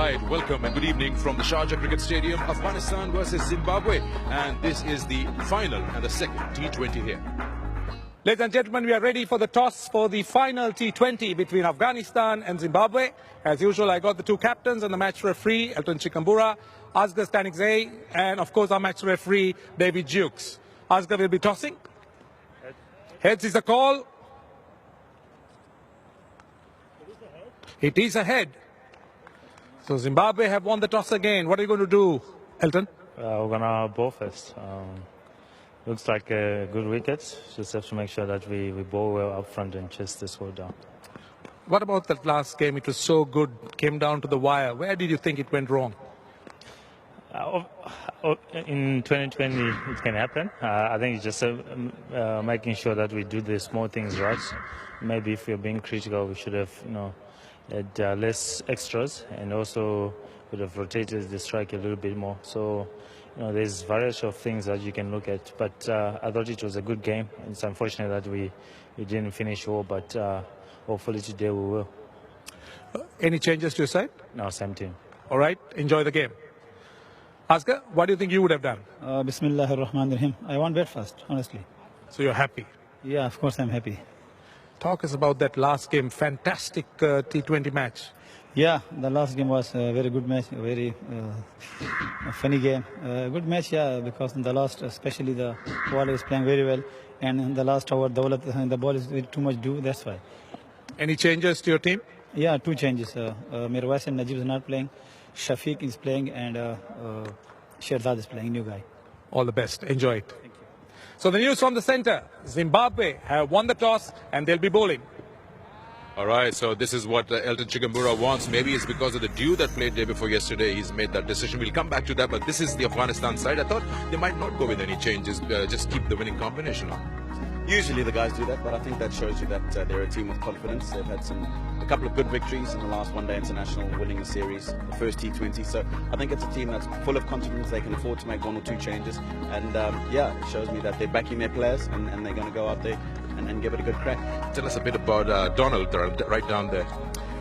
right, welcome and good evening from the Sharjah Cricket Stadium, Afghanistan versus Zimbabwe, and this is the final and the second T20 here. Ladies and gentlemen, we are ready for the toss for the final T20 between Afghanistan and Zimbabwe. As usual, I got the two captains and the match referee, Elton Chikambura, Asghar Stanikzai, and of course our match referee, David Jukes. Asghar will be tossing. Heads is the call. It is a head. So Zimbabwe have won the toss again. What are you going to do, Elton? We're going to bowl first. Looks like good wickets. Just have to make sure that we bowl well up front and chase this one down. What about that last game? It was so good, came down to the wire. Where did you think it went wrong? In 2020, it can happen. I think it's just making sure that we do the small things right. Maybe if we're being critical, we should have, had less extras, and also would have rotated the strike a little bit more. So, there's various of things that you can look at. But I thought it was a good game. It's unfortunate that we didn't finish well, but hopefully today we will. Any changes to your side? No, same team. All right, enjoy the game. Asghar, what do you think you would have done? Bismillahir-Rahmanir-Rahim. I want bat first, honestly. So you're happy? Yeah, of course I'm happy. Talk us about that last game. Fantastic T20 match. Yeah, the last game was a very good match, a very funny game. Good match, yeah, because in the last, especially the ball is playing very well. And in the last hour, the ball is too much due, that's why. Any changes to your team? Yeah, two changes. Mirwais and Najib is not playing. Shafiq is playing, and Sherzad is playing, new guy. All the best. Enjoy it. Thank you. So the news from the center. Zimbabwe have won the toss and they'll be bowling. All right, so this is what Elton Chikambura wants. Maybe it's because of the dew that played day before yesterday. He's made that decision. We'll come back to that, but this is the Afghanistan side. I thought they might not go with any changes, just keep the winning combination on. Usually the guys do that, but I think that shows you that they're a team with confidence. They've had a couple of good victories in the last one-day international, winning the series, the first T20. So I think it's a team that's full of confidence. They can afford to make one or two changes. And yeah, it shows me that they're backing their players and they're going to go out there and give it a good crack. Tell us a bit about Donald right down there.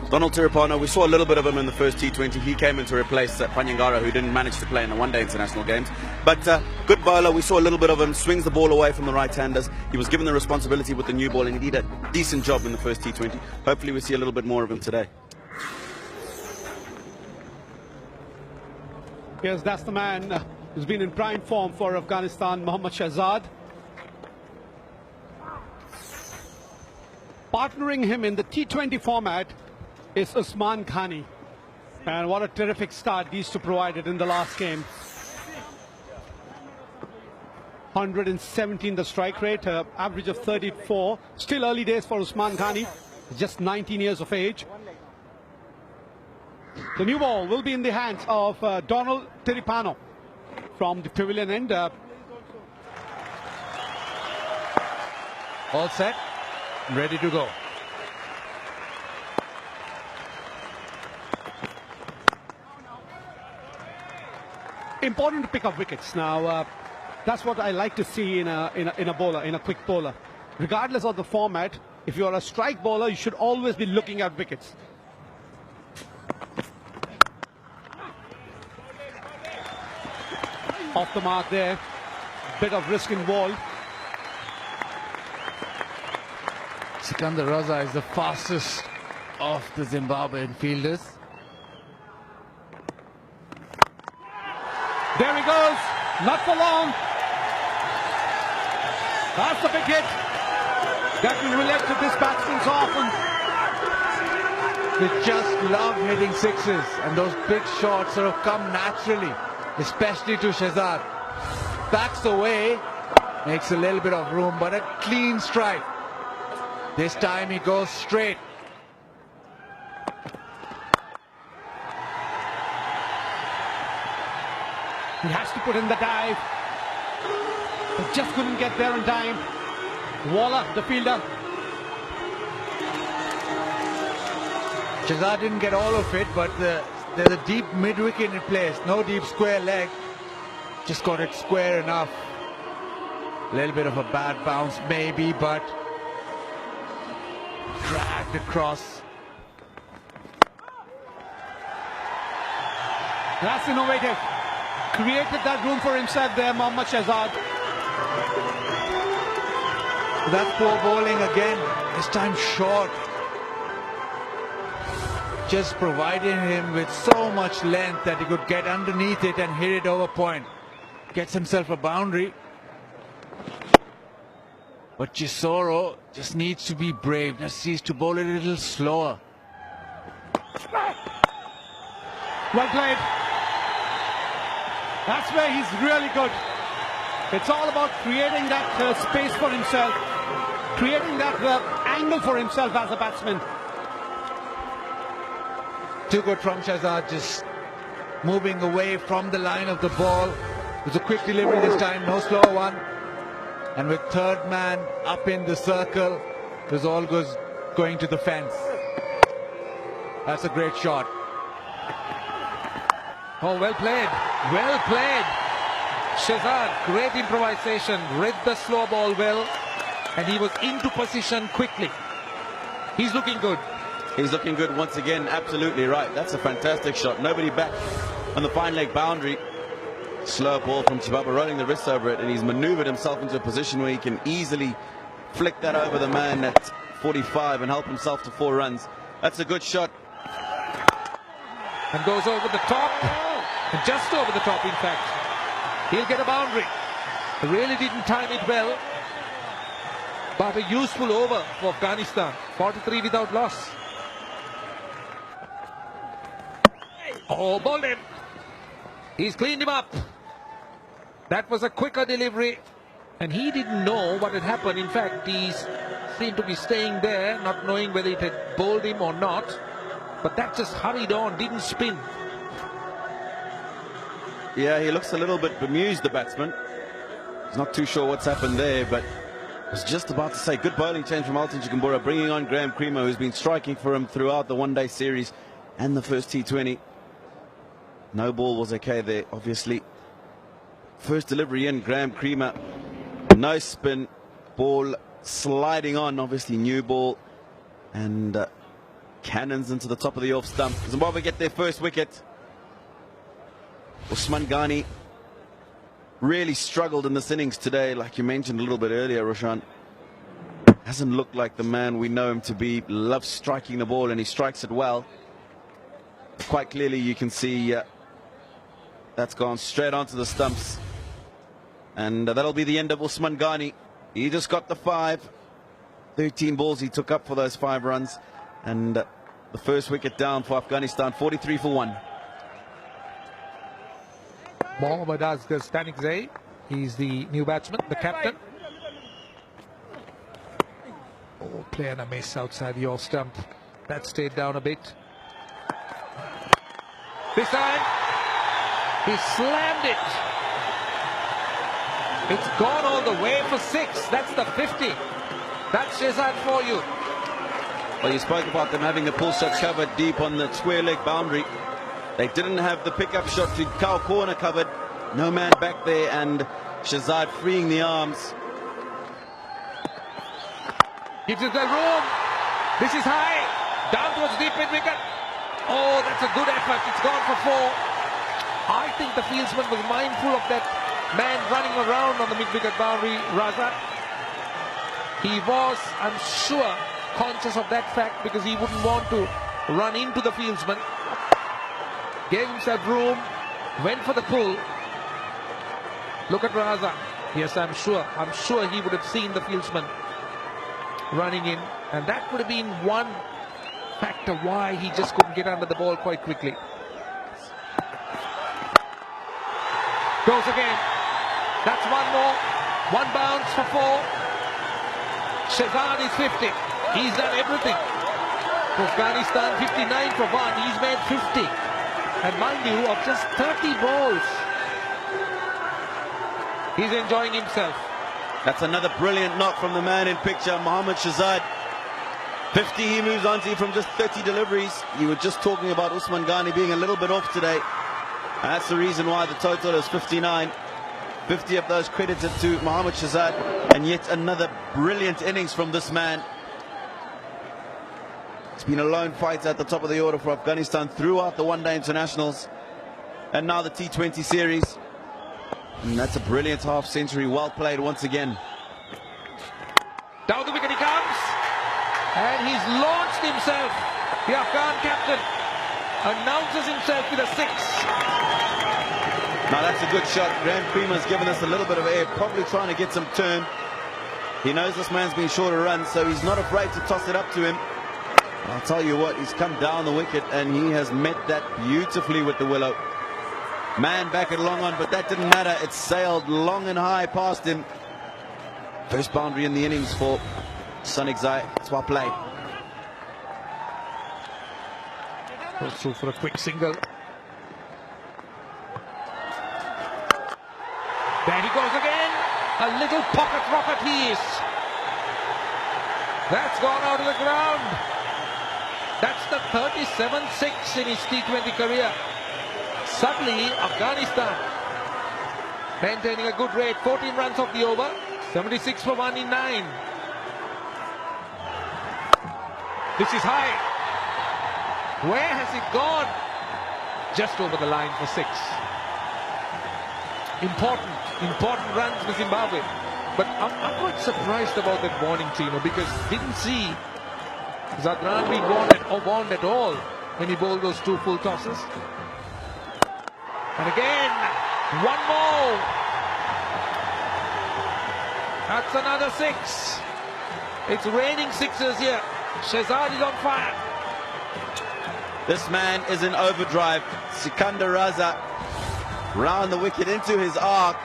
Donald Tiripano, we saw a little bit of him in the first T20. He came in to replace Panyangara, who didn't manage to play in the one-day international games. But good bowler, we saw a little bit of him, swings the ball away from the right-handers. He was given the responsibility with the new ball, and he did a decent job in the first T20. Hopefully we see a little bit more of him today. Yes, that's the man who's been in prime form for Afghanistan, Mohammad Shahzad. Partnering him in the T20 format is Usman Ghani. And what a terrific start these two provided in the last game. 117 the strike rate, average of 34. Still early days for Usman Ghani, just 19 years of age. The new ball will be in the hands of Donald Tiripano from the pavilion end. All set, ready to go. Important to pick up wickets. Now, that's what I like to see in a bowler, in a quick bowler. Regardless of the format, if you're a strike bowler, you should always be looking at wickets. Off the mark there. Bit of risk involved. Sikandar Raza is the fastest of the Zimbabwean fielders. There he goes, not for long. That's the big hit that will relate to this batsman's often. They just love hitting sixes, and those big shots sort of come naturally, especially to Shahzad. Backs away, makes a little bit of room, but a clean strike. This time he goes straight. He has to put in the dive, but just couldn't get there in time. Waller, the fielder. Shahzad didn't get all of it, but there's a deep mid-wicket in place. No deep square leg. Just got it square enough. A little bit of a bad bounce maybe, but dragged across. That's innovative. Created that room for himself there, Mohammad Shahzad. That poor bowling again, this time short. Just providing him with so much length that he could get underneath it and hit it over point. Gets himself a boundary. But Chisoro just needs to be brave, just needs to bowl a little slower. Well played. That's where he's really good. It's all about creating that space for himself, creating that angle for himself as a batsman. Too good from Shahzad, just moving away from the line of the ball. It was a quick delivery this time, no slower one. And with third man up in the circle, it was all going to the fence. That's a great shot. Oh, well played. Well played. Shahzad, great improvisation, read the slow ball well, and he was into position quickly. He's looking good. He's looking good once again, absolutely right. That's a fantastic shot. Nobody back on the fine leg boundary. Slow ball from Zimbabwe, rolling the wrist over it, and he's maneuvered himself into a position where he can easily flick that over the man at 45 and help himself to 4 runs. That's a good shot. And goes over the top, and just over the top in fact. He'll get a boundary. He really didn't time it well, but a useful over for Afghanistan. 43 without loss. Oh, bowled him. He's cleaned him up. That was a quicker delivery, and he didn't know what had happened. In fact, he seemed to be staying there, not knowing whether it had bowled him or not. But that just hurried on, didn't spin. Yeah, he looks a little bit bemused, the batsman. He's not too sure what's happened there, but I was just about to say, good bowling change from Elton Chigumbura, bringing on Graham Creamer, who's been striking for him throughout the one-day series and the first T20. No ball was okay there, obviously. First delivery in, Graham Creamer. No spin, ball sliding on, obviously new ball. And cannons into the top of the off stump. Zimbabwe get their first wicket. Usman Ghani really struggled in this innings today, like you mentioned a little bit earlier, Roshan. Hasn't looked like the man we know him to be. Loves striking the ball, and he strikes it well. Quite clearly you can see that's gone straight onto the stumps. And that'll be the end of Usman Ghani. He just got the 5. 13 balls he took up for those 5 runs. And the first wicket down for Afghanistan, 43 for 1. Mohammad Asghar Stanikzai, he's the new batsman, the captain. Oh, playing a miss outside the off stump. That stayed down a bit. This time, he slammed it. It's gone all the way for 6. That's the 50. That's Shahzad for you. Well, you spoke about them having the pull shot covered deep on the square leg boundary. They didn't have the pickup shot to cow corner covered. No man back there, and Shahzad freeing the arms. Gives it the room. This is high. Down towards deep mid wicket. Oh, that's a good effort. It's gone for 4. I think the fieldsman was mindful of that man running around on the mid-wicket boundary, Raza. He was, I'm sure, conscious of that fact, because he wouldn't want to run into the fieldsman. Gave himself room, went for the pull. Look at Raza. Yes, I'm sure he would have seen the fieldsman running in, and that would have been one factor why he just couldn't get under the ball quite quickly. Goes again. That's one more. 1 bounce for 4. Shahzad is 50. He's done everything. For Afghanistan, 59 for 1. He's made 50. And mind you, of just 30 balls. He's enjoying himself. That's another brilliant knock from the man in picture, Mohammad Shahzad. 50 he moves on to from just 30 deliveries. You were just talking about Usman Ghani being a little bit off today. And that's the reason why the total is 59. 50 of those credited to Mohammad Shahzad, and yet another brilliant innings from this man. It's been a lone fighter at the top of the order for Afghanistan throughout the one-day internationals. and now the T20 series. And that's a brilliant half century, well played once again. Down the wicket he comes, and he's launched himself. The Afghan captain announces himself with a 6. Now that's a good shot. Graham Creamer's given us a little bit of air, probably trying to get some turn. He knows this man's been short a run, so he's not afraid to toss it up to him. I'll tell you what, he's come down the wicket and he has met that beautifully with the willow. Man back at long on, but that didn't matter. It sailed long and high past him. First boundary in the innings for Sunny-Zai. It's well played. Goes through for a quick single. There he goes again. A little pocket rocket he is. That's gone out of the ground. That's the 37-6 in his T20 career. Suddenly, Afghanistan maintaining a good rate. 14 runs off the over. 76 for 1 in 9. This is high. Where has it gone? Just over the line for 6. Important runs for Zimbabwe. But I'm quite surprised about that warning, Tino, because didn't see Zadran being warned at all when he bowled those 2 full tosses. And again, one more. That's another 6. It's raining 6s here. Shehzad is on fire. This man is in overdrive. Sikandar Raza round the wicket into his arc,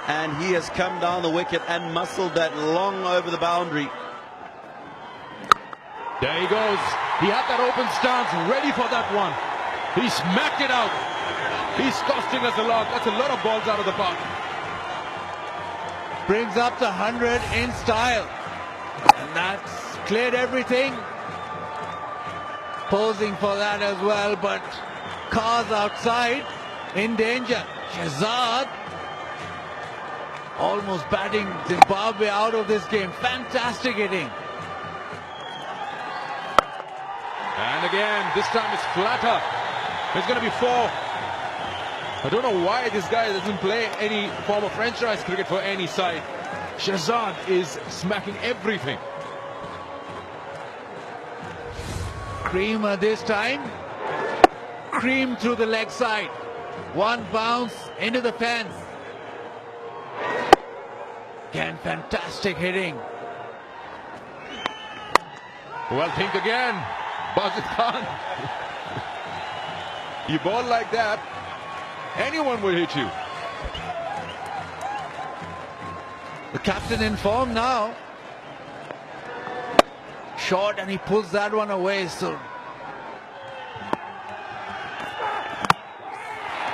and he has come down the wicket and muscled that long over the boundary. There he goes. He had that open stance, ready for that one. He smacked it out. He's costing us a lot. That's a lot of balls out of the park. Brings up the 100 in style. And that's cleared everything. Posing for that as well, but cars outside in danger. Shehzad almost batting Zimbabwe out of this game. Fantastic hitting. And again, this time it's flatter. It's going to be 4. I don't know why this guy doesn't play any form of franchise cricket for any side. Shehzad is smacking everything. Creamer this time. Cream through the leg side. One bounce into the fence. Again, fantastic hitting. Well, think again. Bazid Khan. You ball like that, anyone will hit you. The captain in form now. Short, and he pulls that one away. So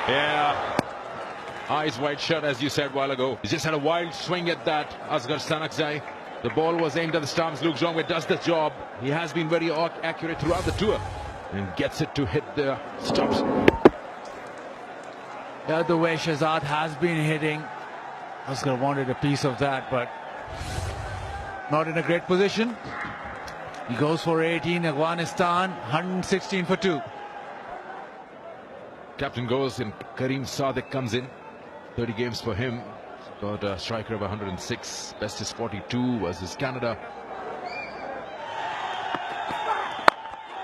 yeah, eyes wide shut, as you said a while ago. He just had a wild swing at that Asghar Sanakzai. The ball was aimed at the stumps. Luke Zhongwei does the job. He has been very accurate throughout the tour and gets it to hit the stumps. the other way Shehzad has been hitting. Asghar wanted a piece of that, but not in a great position. He goes for 18. Afghanistan 116 for 2. Captain goes and Kareem Sadiq comes in. 30 games for him. Got a striker of 106. Best is 42 versus Canada.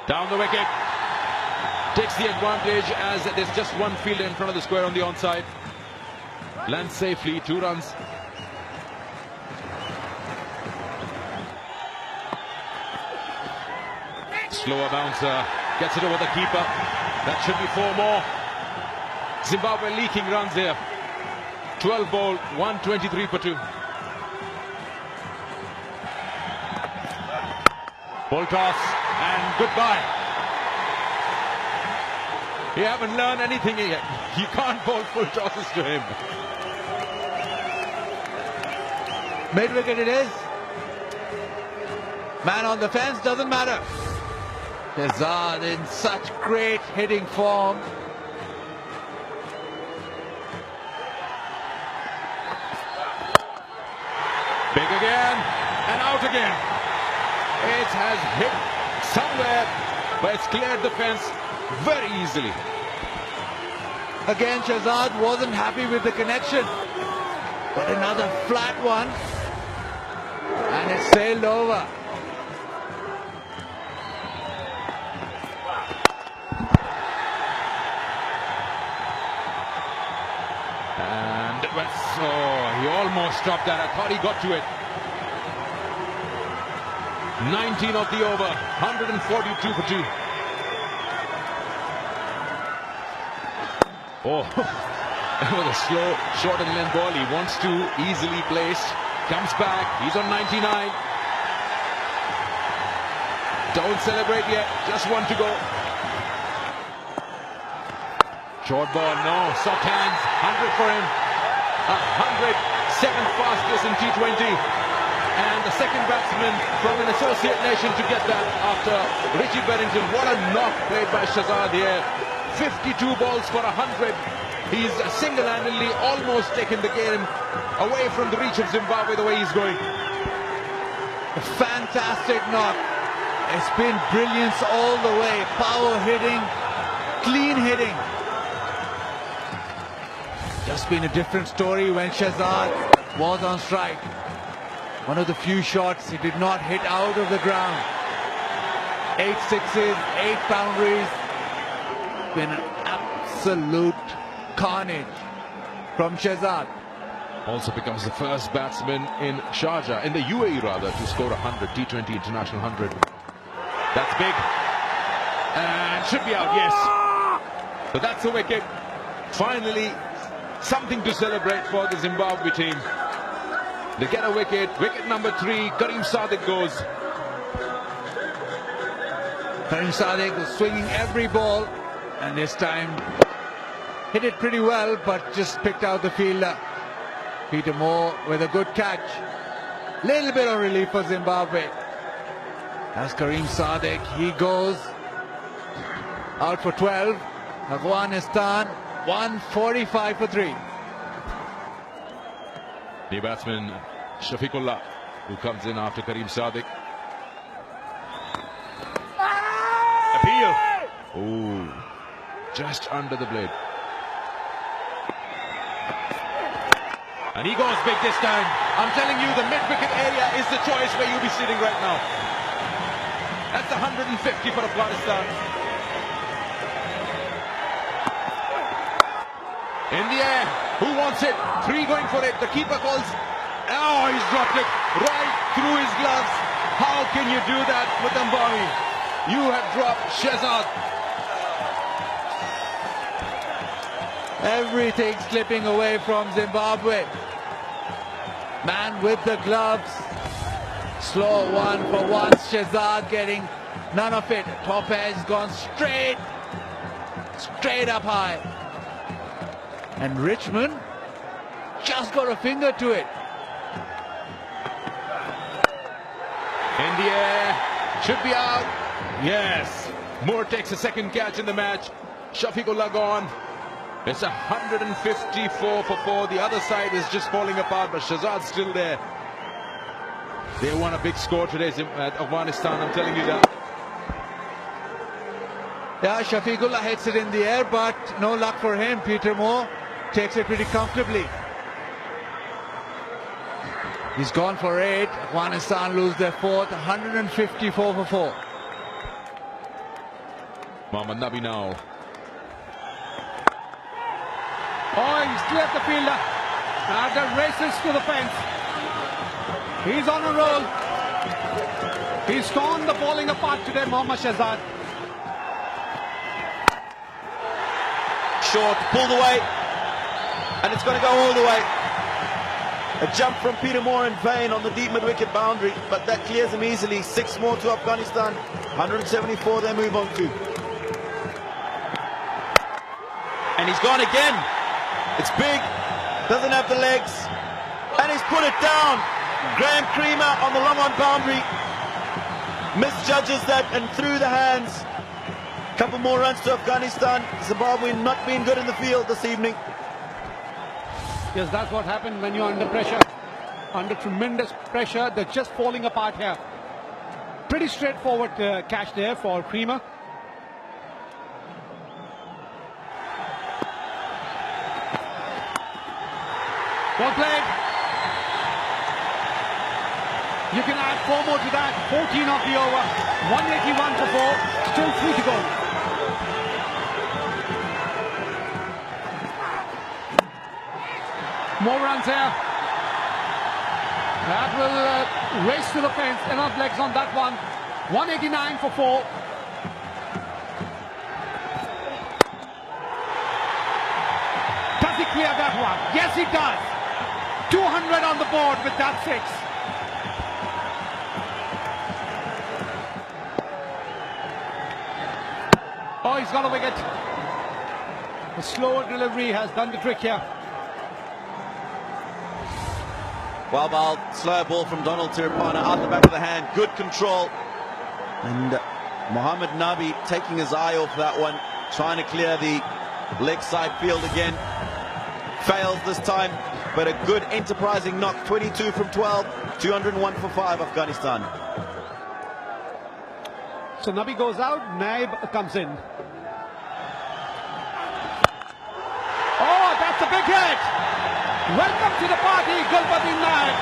Down the wicket. Takes the advantage as there's just one fielder in front of the square on the onside. Lands safely, 2 runs. Slower bouncer, gets it over the keeper. That should be 4 more. Zimbabwe leaking runs here. 12 ball, 123 for 2. Ball toss and goodbye. You haven't learned anything yet. You can't bowl full tosses to him. Mid-wicket it is. Man on the fence, doesn't matter. Shehzad in such great hitting form. Big again and out again. It has hit somewhere, but it's cleared the fence very easily. Again, Shehzad wasn't happy with the connection. But another flat one. And it sailed over. And he almost dropped that. I thought he got to it. 19 of the over, 142 for 2. Oh, that was a slow, short and length ball. He wants to, easily placed. Comes back, he's on 99. Don't celebrate yet, just one to go. Short ball, no, soft hands, 100 for him. 100, 7th fastest in T20. And the second batsman from an associate nation to get that after Richie Berrington. What a knock played by Shehzad here. 52 balls for 100. He's single-handedly almost taken the game away from the reach of Zimbabwe the way he's going. A fantastic knock. It's been brilliance all the way. Power hitting, clean hitting. Just been a different story when Shehzad was on strike. One of the few shots he did not hit out of the ground. 8 sixes, 8 boundaries. Been an absolute carnage from Shehzad. Also becomes the first batsman in Sharjah, in the UAE rather, to score 100, T20 International 100. That's big. And should be out, yes. But that's a wicket. Finally, something to celebrate for the Zimbabwe team. They get a wicket. Wicket number 3. Karim Sadiq goes. Karim Sadiq was swinging every ball, and this time hit it pretty well, but just picked out the fielder. Peter Moore with a good catch. Little bit of relief for Zimbabwe. As Karim Sadiq, he goes out for 12. Afghanistan 145 for 3. The batsman Shafiqullah, who comes in after Karim Sadiq. Appeal. Oh, just under the blade. And he goes big this time. I'm telling you, the mid-wicket area is the choice where you'll be sitting right now. That's 150 for Afghanistan. In the air. Who wants it? 3 going for it. The keeper calls. Oh, he's dropped it right through his gloves. How can you do that with Zimbabwe? You have dropped Shehzad. Everything slipping away from Zimbabwe. Man with the gloves. Slow one for once. Shehzad getting none of it. Top edge gone straight up high. And Richmond just got a finger to it. In the air. Should be out. Yes. Moore takes a second catch in the match. Shafiqullah gone. It's 154 for 4. The other side is just falling apart, but Shehzad's still there. They won a big score today at Afghanistan, I'm telling you that. Yeah, Shafiqullah hits it in the air, but no luck for him. Peter Moore takes it pretty comfortably. He's gone for 8. Afghanistan lose their 4th, 154 for 4. Mohammad Nabi now. Oh, he's cleared the fielder. The races to the fence. He's on a roll. He's torn the bowling apart today, Mohammad Shehzad. Short, pulled away. And it's going to go all the way. A jump from Peter Moore in vain on the deep mid-wicket boundary, but that clears him easily. 6 more to Afghanistan. 174 they move on to. And he's gone again. It's big. Doesn't have the legs. And he's put it down. Graham Creamer on the long-on boundary. Misjudges that and through the hands. Couple more runs to Afghanistan. Zimbabwe not being good in the field this evening. Yes, that's what happened when you're under pressure. Under tremendous pressure, they're just falling apart here. Pretty straightforward catch there for Creamer. Well played. You can add 4 more to that. 14 of the over. 181 for 4. Still 3 to go. More runs here. That will race to the fence. Enough legs on that one. 189 for 4. Does he clear that one? Yes, he does. 200 on the board with that 6. Oh, he's got a wicket. The slower delivery has done the trick here. Well bowled, slow ball from Donald Tirupana out the back of the hand. Good control. And Mohammad Nabi taking his eye off that one, trying to clear the leg side field again. Fails this time, but a good enterprising knock. 22 from 12, 201 for 5, Afghanistan. So Nabi goes out, Naib comes in. Oh, that's a big hit! Welcome to the party, Gulbadin Naib.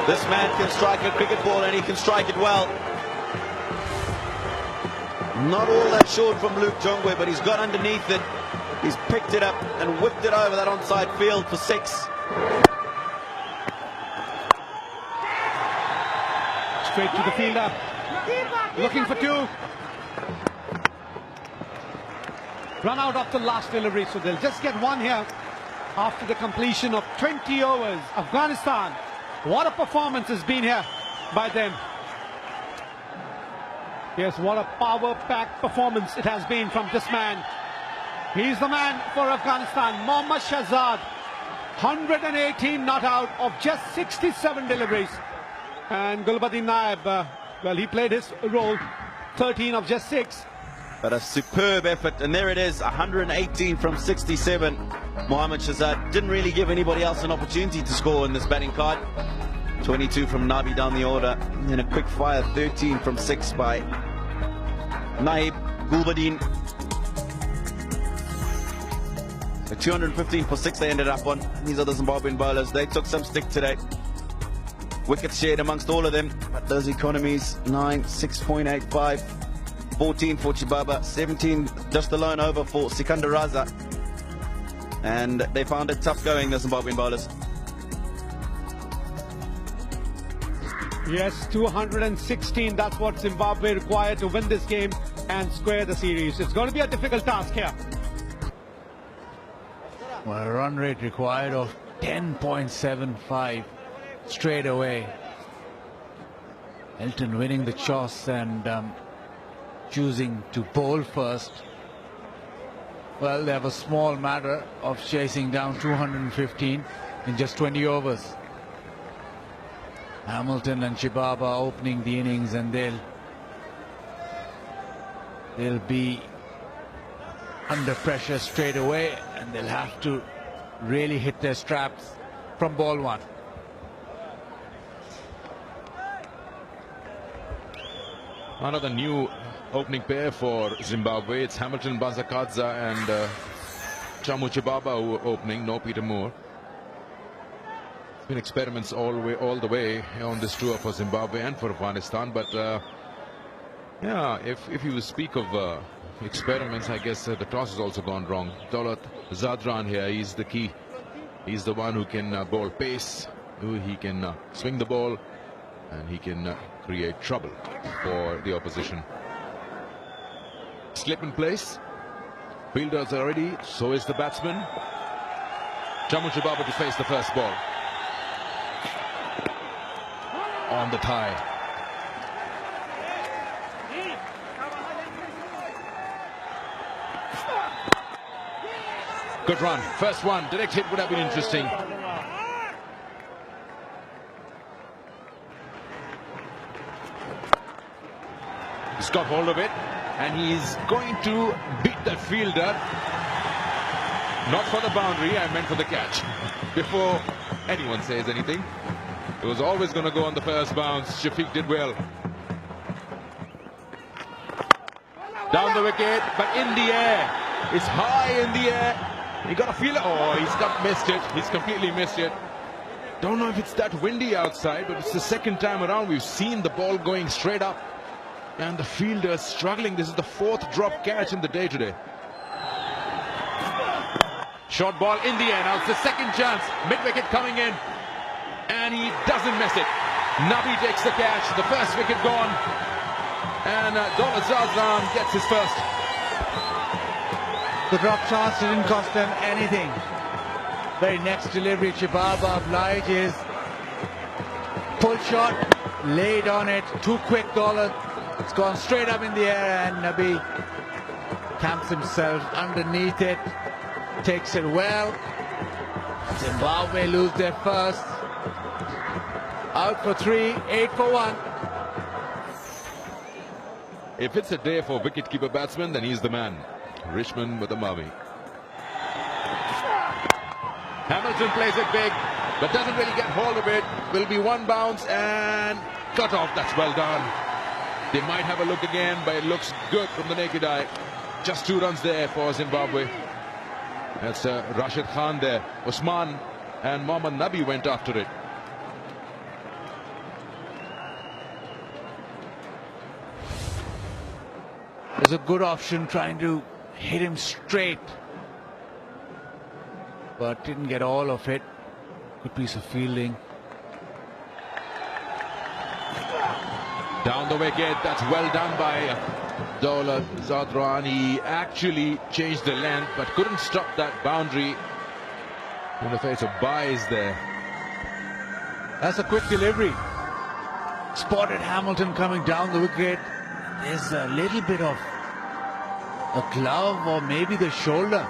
This man can strike a cricket ball and he can strike it well. Not all that short from Luke Jongwe, but he's got underneath it. He's picked it up and whipped it over that onside field for 6. Straight to the fielder. Looking for 2. Run out of the last delivery, so they'll just get 1 here after the completion of 20 overs. Afghanistan, what a performance has been here by them. Yes, what a power-packed performance it has been from this man. He's the man for Afghanistan, Mohammad Shahzad. 118 not out of just 67 deliveries. And Gulbadin Naib, well, he played his role, 13 of just 6. But a superb effort, and there it is, 118 from 67. Mohammad Shahzad didn't really give anybody else an opportunity to score in this batting card. 22 from Nabi down the order, and then a quick fire 13 from 6 by Naib Gulbadin. So 215 for 6 they ended up on. These are the Zimbabwean bowlers. They took some stick today. Wickets shared amongst all of them, but those economies 9, 6.85. 14 for Chibaba, 17 just the lone over for Sikandar Raza. And they found it tough going, the Zimbabwean bowlers. Yes, 216, that's what Zimbabwe required to win this game and square the series. It's going to be a difficult task here. Well, a run rate required of 10.75 straight away. Elton winning the toss and choosing to bowl first. Well, they have a small matter of chasing down 215 in just 20 overs. Hamilton and Chibaba opening the innings, and they'll be under pressure straight away, and they'll have to really hit their straps from ball 1. Another new opening pair for Zimbabwe. It's Hamilton Banzakadza and Chamu Chibaba who are opening, no Peter Moore. It's been experiments all the way on this tour for Zimbabwe and for Afghanistan, but yeah, if you speak of experiments, I guess the toss has also gone wrong. Daulat Zadran here, he's the key. He's the one who can bowl pace, he can swing the ball, and he can create trouble for the opposition. Slip in place. Fielders are ready, so is the batsman. Chamu Chibaba to face the first ball. On the tie. Good run. First one. Direct hit would have been interesting. He's got hold of it, and he's going to beat that fielder. Not for the boundary, I meant for the catch. Before anyone says anything, it was always going to go on the first bounce. Shafiq did well. Down the wicket, but in the air. It's high in the air. He got a feel. Oh, missed it. He's completely missed it. Don't know if it's that windy outside, but it's the second time around we've seen the ball going straight up. And the fielder struggling. This is the fourth drop catch in the day today. Short ball in the air. Now it's the second chance. Mid-wicket coming in. And he doesn't miss it. Nabi takes the catch. The first wicket gone. And Dawlat Zadran gets his first. The drop chance didn't cost them anything. Very next delivery, Chibaba obliges. Pull shot, laid on it, too quick Dawlat. It's gone straight up in the air and Nabi camps himself underneath it. Takes it well. Zimbabwe lose their first. Out for 3, 8 for 1. If it's a day for wicketkeeper batsman, then he's the man. Richmond with the Mavi. Hamilton plays it big, but doesn't really get hold of it. Will be one bounce and cut off. That's well done. They might have a look again, but it looks good from the naked eye. Just 2 runs there for Zimbabwe. That's Rashid Khan there. Usman and Mohammad Nabi went after it. There's a good option trying to hit him straight, but didn't get all of it. Good piece of fielding. Down the wicket, that's well done by Dawlat Zadran. He actually changed the length, but couldn't stop that boundary in the face of Baez there. That's a quick delivery. Spotted Hamilton coming down the wicket. There's a little bit of a glove or maybe the shoulder.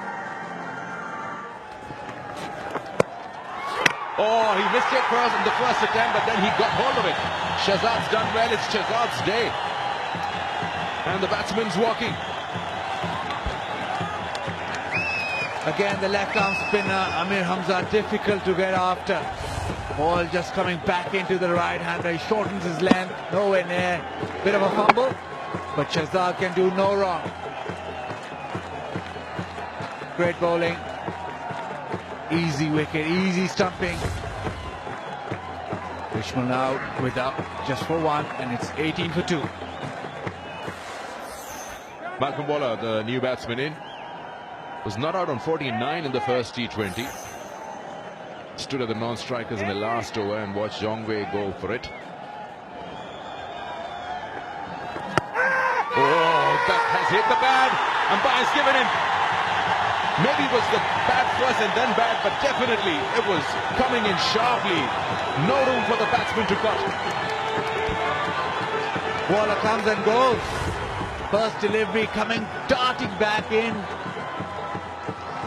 Oh, he missed it first in the first attempt, but then he got hold of it. Shahzad's done well. It's Shahzad's day. And the batsman's walking. Again, the left-arm spinner, Amir Hamza, difficult to get after. Ball just coming back into the right-hander. He shortens his length, nowhere near. Bit of a fumble, but Shahzad can do no wrong. Great bowling. Easy wicket, easy stumping. Richmond now without just for 1, and it's 18 for 2. Malcolm Waller, the new batsman in, was not out on 49 in the first T20. Stood at the non-strikers in the last over and watched Jongwei go for it. Oh, that has hit the pad. Umpire's given him. Maybe it was the bad first and then bad, but definitely it was coming in sharply. No room for the batsman to cut. Waller comes and goes. First delivery coming, darting back in.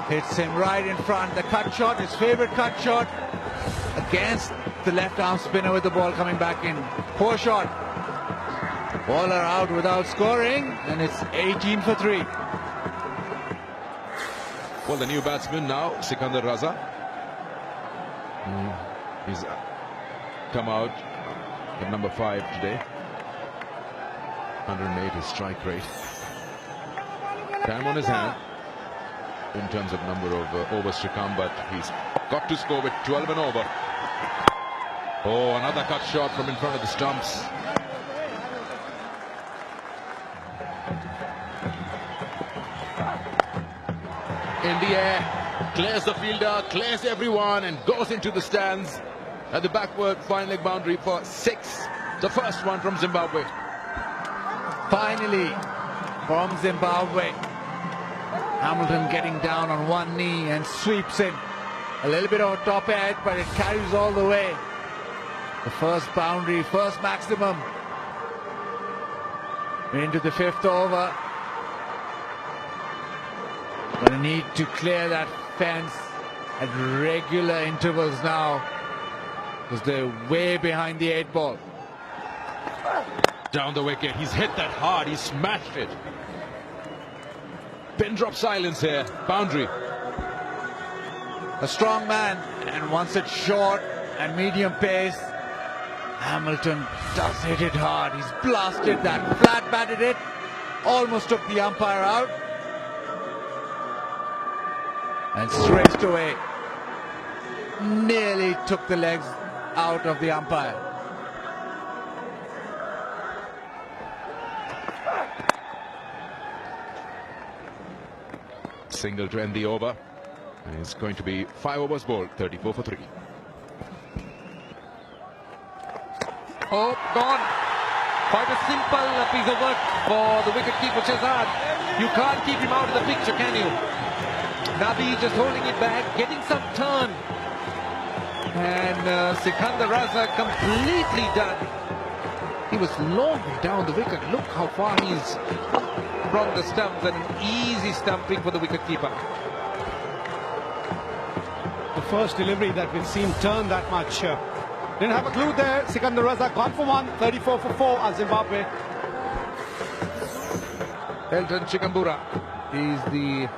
Hits him right in front. The cut shot, his favorite cut shot, against the left arm spinner with the ball coming back in. Poor shot. Waller out without scoring, and it's 18 for 3. Well, the new batsman now, Sikandar Raza. He's come out at number 5 today. 108 is strike rate. Time on his hand in terms of number of overs to come, but he's got to score with 12 and over. Oh, another cut shot from in front of the stumps. In the air, clears the fielder, clears everyone, and goes into the stands at the backward fine leg boundary for 6. The first one from Zimbabwe. Finally, from Zimbabwe, Hamilton getting down on one knee and sweeps in. A little bit of a top edge, but it carries all the way. The first boundary, first maximum. Into the 5th over. Gonna need to clear that fence at regular intervals now, because they're way behind the 8 ball. Down the wicket, he's hit that hard, he smashed it. Pin drop silence here, boundary. A strong man, and once it's short and medium pace, Hamilton does hit it hard. He's blasted that, flat batted it, almost took the umpire out. and straight away nearly took the legs out of the umpire. Single to end the over. And it's going to be 5 overs bowled, 34 for 3. Oh, gone. Quite a simple piece of work for the wicketkeeper Shehzad. You can't keep him out of the picture, can you? Nabi just holding it back, getting some turn. And Sikandar Raza completely done. He was long way down the wicket. Look how far he's from the stumps, and an easy stumping for the wicketkeeper. The first delivery that we've seen turn that much. Didn't have a clue there. Sikandar Raza gone for 1, 34 for 4 at Zimbabwe. Elton Chikambura is the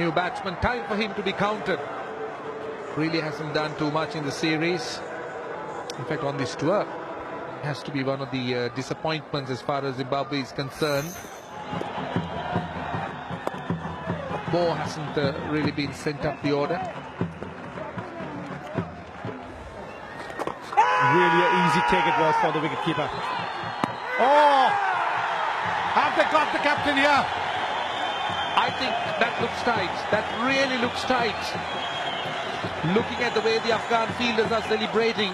new batsman. Time for him to be counted. Really hasn't done too much in the series. In fact, on this tour, has to be one of the disappointments as far as Zimbabwe is concerned. Moore hasn't really been sent up the order. Really an easy take it was for the wicketkeeper. Oh! Have they got the captain here? I think that looks tight. That really looks tight. Looking at the way the Afghan fielders are celebrating,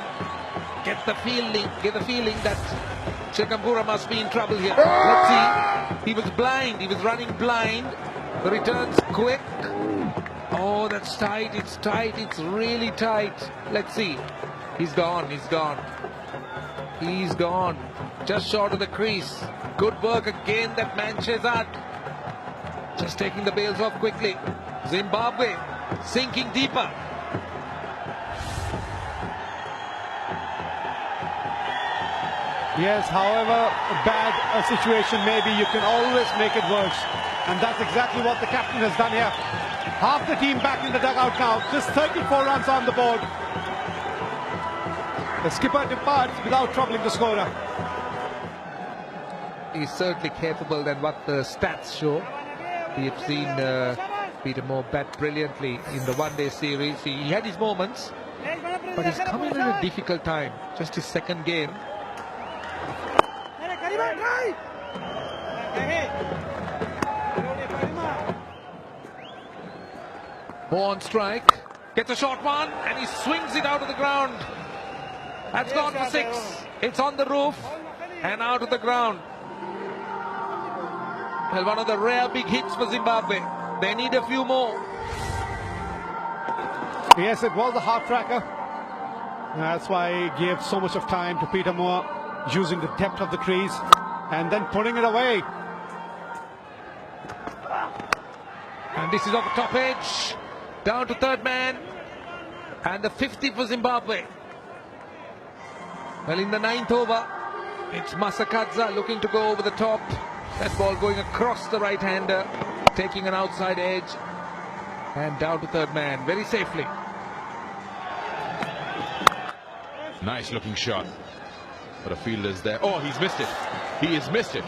get the feeling that Chikambura must be in trouble here. Let's see. He was blind. He was running blind. The return's quick. Oh, that's tight. It's tight. It's really tight. Let's see. He's gone. He's gone. He's gone. Just short of the crease. Good work again, that man Shehzad. Just taking the bails off quickly. Zimbabwe sinking deeper. Yes, however bad a situation may be, you can always make it worse. And that's exactly what the captain has done here. Half the team back in the dugout now. Just 34 runs on the board. The skipper departs without troubling the scorer. He's certainly capable than what the stats show. We have seen Peter Moore bat brilliantly in the one-day series. He had his moments, but he's coming at a difficult time. Just his second game. Moore on strike. Gets a short one, and he swings it out of the ground. That's gone for 6. It's on the roof and out of the ground. Well, one of the rare big hits for Zimbabwe. They need a few more. Yes, it was a half tracker. That's why he gave so much of time to Peter Moore, using the depth of the crease and then putting it away. And this is off the top edge. Down to third man. And the 50 for Zimbabwe. Well, in the 9th over, it's Masakadza looking to go over the top. That ball going across the right-hander, taking an outside edge. And down to third man, very safely. Nice looking shot. But a fielder's there. Oh, he's missed it. He has missed it.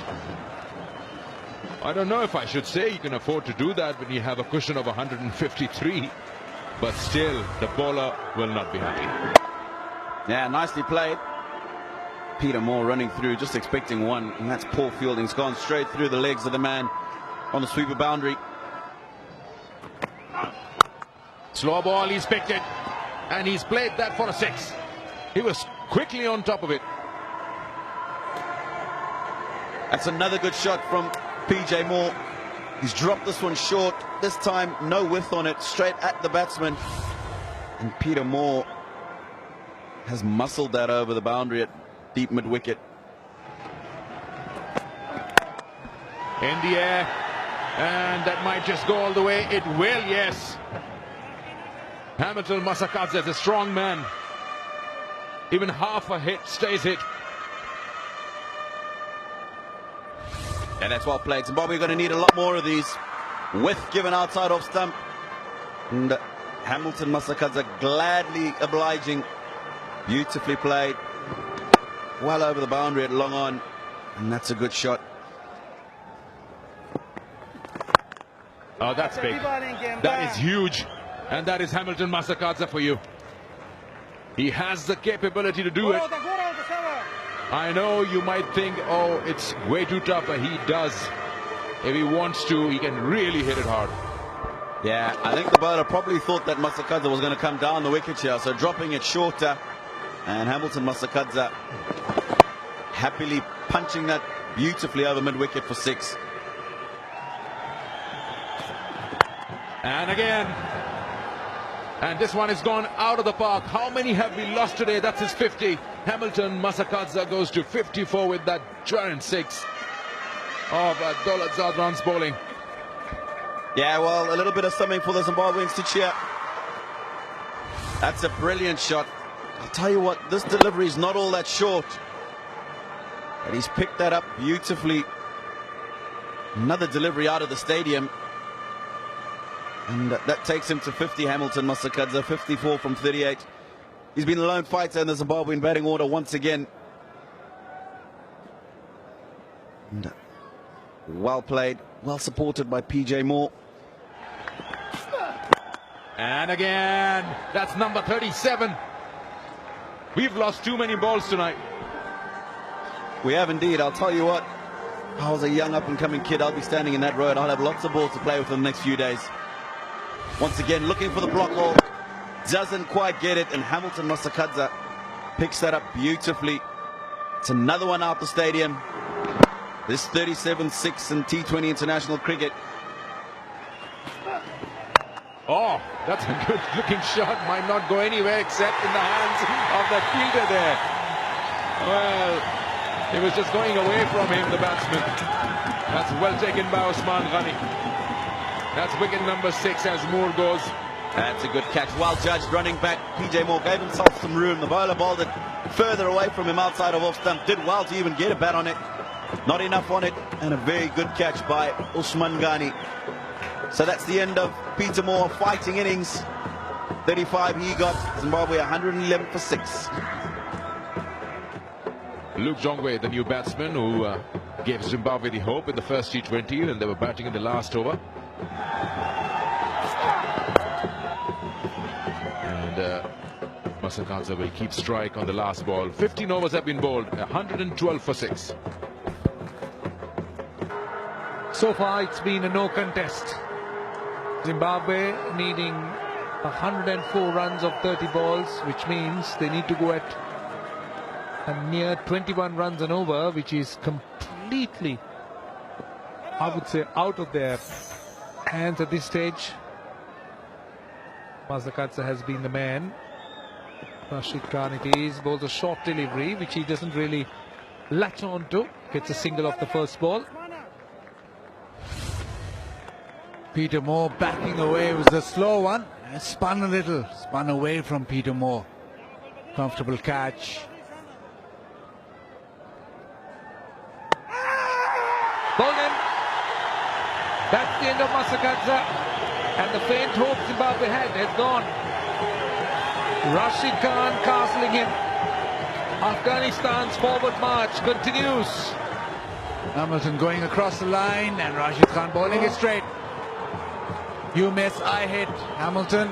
I don't know if I should say you can afford to do that when you have a cushion of 153. But still, the bowler will not be happy. Yeah, nicely played. Peter Moore running through, just expecting one, and that's poor fielding. It's gone straight through the legs of the man on the sweeper boundary. Slow ball, he's picked it. And he's played that for a 6. He was quickly on top of it. That's another good shot from PJ Moore. He's dropped this one short. This time, no width on it, straight at the batsman. And Peter Moore has muscled that over the boundary at deep mid-wicket. In the air. And that might just go all the way. It will, yes. Hamilton Masakadze is a strong man. Even half a hit stays hit. And that's well played. Zimbabwe are going to need a lot more of these. Width given outside off stump. And Hamilton Masakadze gladly obliging. Beautifully played. Well over the boundary at long on. And that's a good shot. Oh, that's big. That is huge. And that is Hamilton Masakadza for you. He has the capability to do it. I know you might think, oh, it's way too tough, but he does. If he wants to, he can really hit it hard. Yeah, I think the bowler probably thought that Masakadza was going to come down the wicket here, so dropping it shorter. And Hamilton Masakadza happily punching that beautifully over mid-wicket for 6. And again. And this one is gone out of the park. How many have we lost today? That's his 50. Hamilton Masakadza goes to 54 with that giant 6 of Daulat Zadran's bowling. Yeah, well, a little bit of something for the Zimbabweans to cheer. That's a brilliant shot. I'll tell you what, this delivery is not all that short. And he's picked that up beautifully. Another delivery out of the stadium. And that takes him to 50, Hamilton Masakadza, 54 from 38. He's been a lone fighter in the Zimbabwean batting order once again. And well played, well supported by PJ Moore. And again, that's number 37. We've lost too many balls tonight. We have indeed. I'll tell you what, if I was a young up-and-coming kid, I'll be standing in that road. I'll have lots of balls to play with in the next few days. Once again, looking for the block hole. Doesn't quite get it, and Hamilton Masakadza picks that up beautifully. It's another one out the stadium. This 37-6 in T20 international cricket. Oh, that's a good looking shot. Might not go anywhere except in the hands of the fielder there. Well, it was just going away from him, the batsman. That's well taken by Osman Ghani. That's wicket number 6 as Moore goes. That's a good catch. Well judged running back. PJ Moore gave himself some room. The bowler bowled it further away from him outside of off stump. Did well to even get a bat on it. Not enough on it. And a very good catch by Usman Ghani. So that's the end of Peter Moore fighting innings. 35 he got. Zimbabwe 111 for 6. Luke Jongwe, the new batsman who gave Zimbabwe the hope in the first T20 and they were batting in the last over. And Masakadza will keep strike on the last ball. 15 overs have been bowled, 112 for 6. So far it's been a no contest. Zimbabwe needing 104 runs of 30 balls, which means they need to go at a near 21 runs an over, which is completely, I would say, out of their hands at this stage. Masakadza has been the man. Rashid Khan it is, bowls a short delivery which he doesn't really latch on to. Gets a single off the first ball. Peter Moore backing away. It was a slow one. It spun a little, spun away from Peter Moore. Comfortable catch. Bowled him. That's the end of Masakadza. And the faint hope Zimbabwe had has gone. Rashid Khan castling him. Afghanistan's forward march continues. Hamilton going across the line and Rashid Khan bowling it straight. You miss, I hit. Hamilton.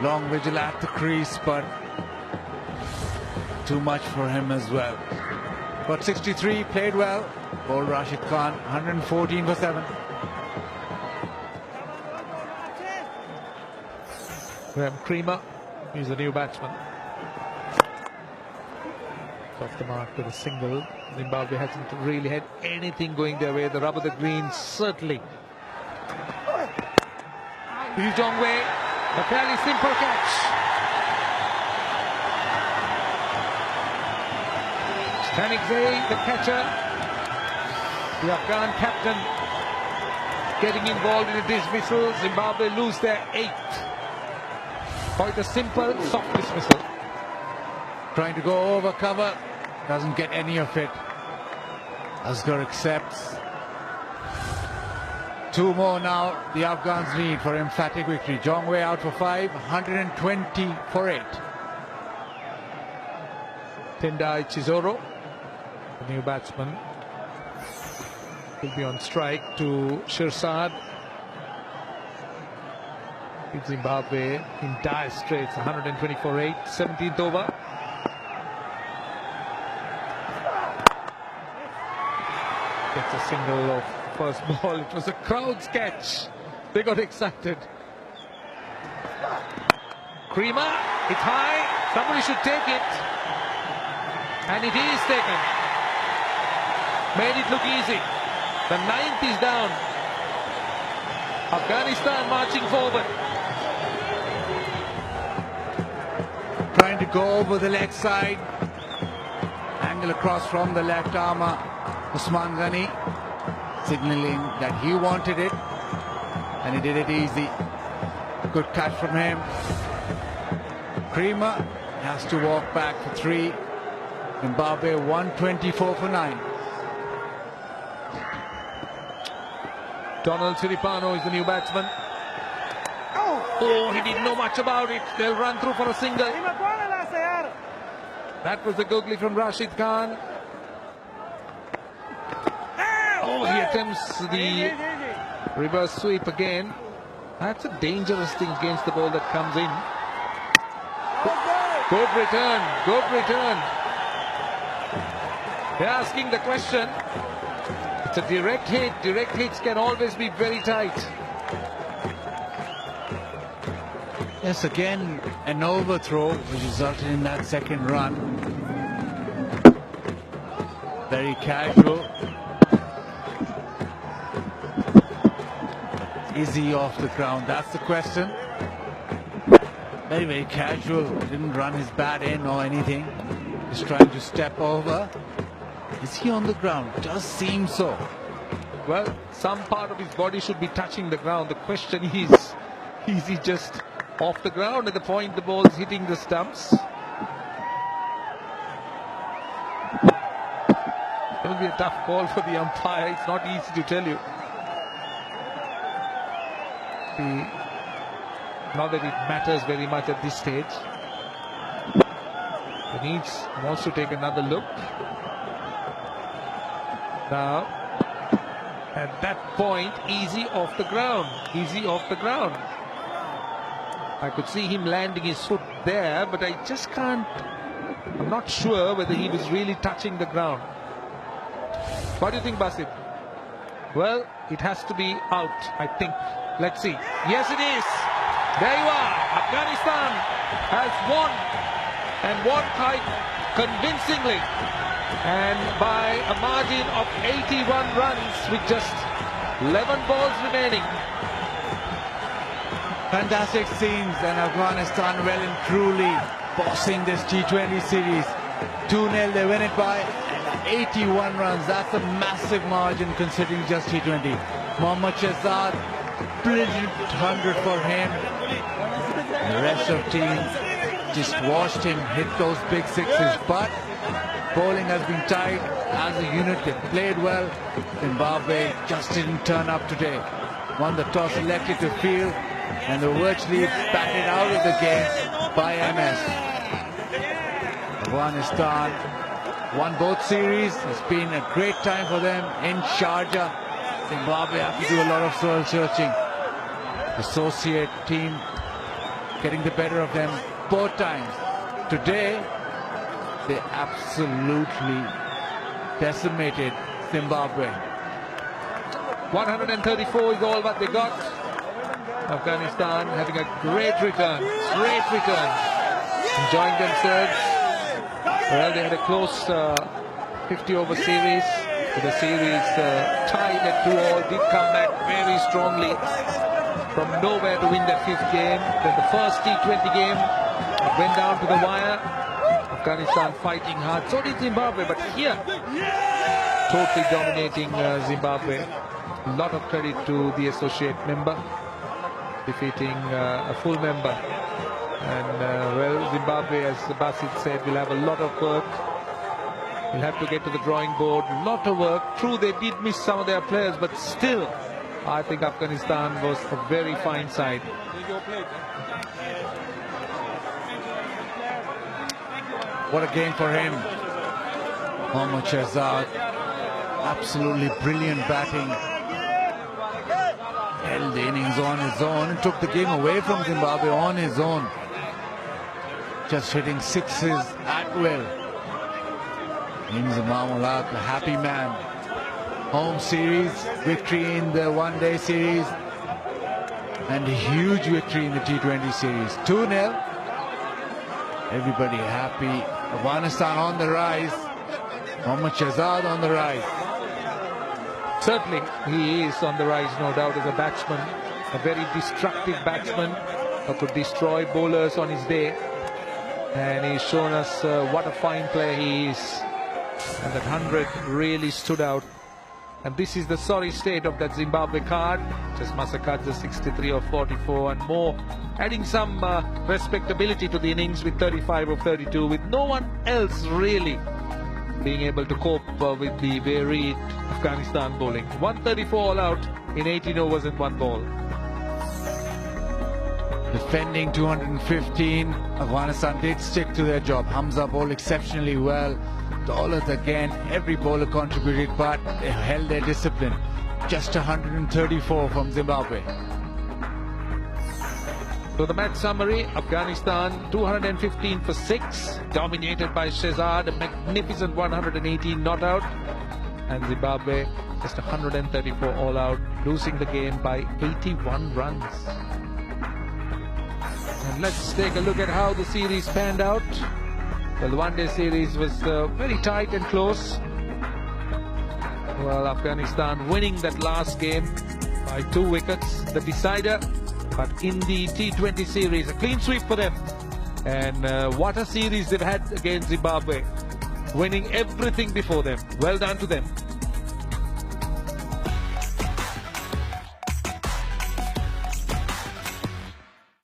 Long vigil at the crease, but too much for him as well. But 63, played well. Bowled Rashid Khan, 114 for 7. Graham Creamer, he's the new batsman. Off the mark with a single. Zimbabwe hasn't really had anything going their way. The rub of the green, certainly. Lee Jongwe, a fairly simple catch. Stanikzee, the catcher, the Afghan captain, getting involved in a dismissal. Zimbabwe lose their 8th. Quite a simple, soft dismissal. Trying to go over cover, doesn't get any of it. Asghar accepts. 2 more now, the Afghans need for emphatic victory. Jongwe out for 5, 120 for 8. Tendai Chizoro, the new batsman, will be on strike to Shirsad. Zimbabwe in dire straits. 124-8, 17th over. Gets a single off first ball. It was a crowd's catch. They got excited. Creamer, it's high. Somebody should take it. And it is taken. Made it look easy. The 9th is down. Afghanistan marching forward. Trying to go over the leg side. Angle across from the left armour. Usman Ghani signaling that he wanted it. And he did it easy. Good catch from him. Creamer has to walk back for 3. Zimbabwe 124 for 9. Donald Siripano is the new batsman. Oh, he didn't know much about it. They'll run through for a single. That was the googly from Rashid Khan. Oh, he attempts the reverse sweep again. That's a dangerous thing against the ball that comes in. Good return, good return. They're asking the question. It's a direct hit. Direct hits can always be very tight. Yes, again, an overthrow which resulted in that second run. Very casual. Is he off the ground? That's the question. Very, very casual. Didn't run his bat in or anything. Just trying to step over. Is he on the ground? Does seem so. Well, some part of his body should be touching the ground. The question is he just off the ground at the point the ball's hitting the stumps? It will be a tough call for the umpire. It's not easy to tell you. Not that it matters very much at this stage. He wants to take another look. Now, at that point, easy off the ground. Easy off the ground. I could see him landing his foot there, but I just can't. I'm not sure whether he was really touching the ground. What do you think, Basit? Well, it has to be out, I think. Let's see. Yes, it is. There you are. Afghanistan has won, and won quite convincingly, and by a margin of 81 runs with just 11 balls remaining. Fantastic scenes, and Afghanistan well and truly bossing this T20 series. 2-0, they win it by 81 runs. That's a massive margin considering just T20. Mohammad Shahzad, brilliant 100 for him. The rest of the team just watched him hit those big sixes, but bowling has been tight as a unit. They played well. Zimbabwe just didn't turn up today. Won the toss, elected to field, and they were virtually batted out of the game by MS. Afghanistan won both series. It's been a great time for them in Sharjah. Zimbabwe have to do a lot of soul searching. Associate team getting the better of them both times. Today, they absolutely decimated Zimbabwe. 134 is all what they got. Afghanistan having a great return. Great return. Enjoying themselves. Well, they had a close 50-over series. With the series tied at 2-all. Did come back very strongly from nowhere to win that 5th game. Then the first T20 game went down to the wire. Afghanistan fighting hard. So did Zimbabwe, but here totally dominating Zimbabwe. A lot of credit to the associate member defeating a full member. And well, Zimbabwe, as Basit said, will have a lot of work. We'll have to get to the drawing board. A lot of work. True, they did miss some of their players, but still, I think Afghanistan was a very fine side. What a game for him. Mohammad Shahzad, absolutely brilliant batting. Held the innings on his own and took the game away from Zimbabwe on his own. Just hitting sixes at will. Marmalak, a happy man. Home series, victory in the one-day series, and a huge victory in the T20 series. 2-0. Everybody happy. Afghanistan on the rise. Mohammad Shahzad on the rise. Certainly, he is on the rise, no doubt, as a batsman. A very destructive batsman who could destroy bowlers on his day. And he's shown us what a fine player he is. And that 100 really stood out. And this is the sorry state of that Zimbabwe card. Just Masakadza 63 of 44 and more, adding some respectability to the innings with 35 of 32, with no one else really being able to cope with the varied Afghanistan bowling. 134 all out in 18 overs and 1 ball. Defending 215, Afghanistan did stick to their job. Hamza bowled exceptionally well. Daulat again, every bowler contributed, but they held their discipline. Just 134 from Zimbabwe. So the match summary: Afghanistan 215 for 6, dominated by Shahzad, a magnificent 118 not out, and Zimbabwe just 134 all out, losing the game by 81 runs. And let's take a look at how the series panned out. Well, the one-day series was very tight and close. Well, Afghanistan winning that last game by 2 wickets, the decider. But in the T20 series, a clean sweep for them. And what a series they've had against Zimbabwe, winning everything before them. Well done to them.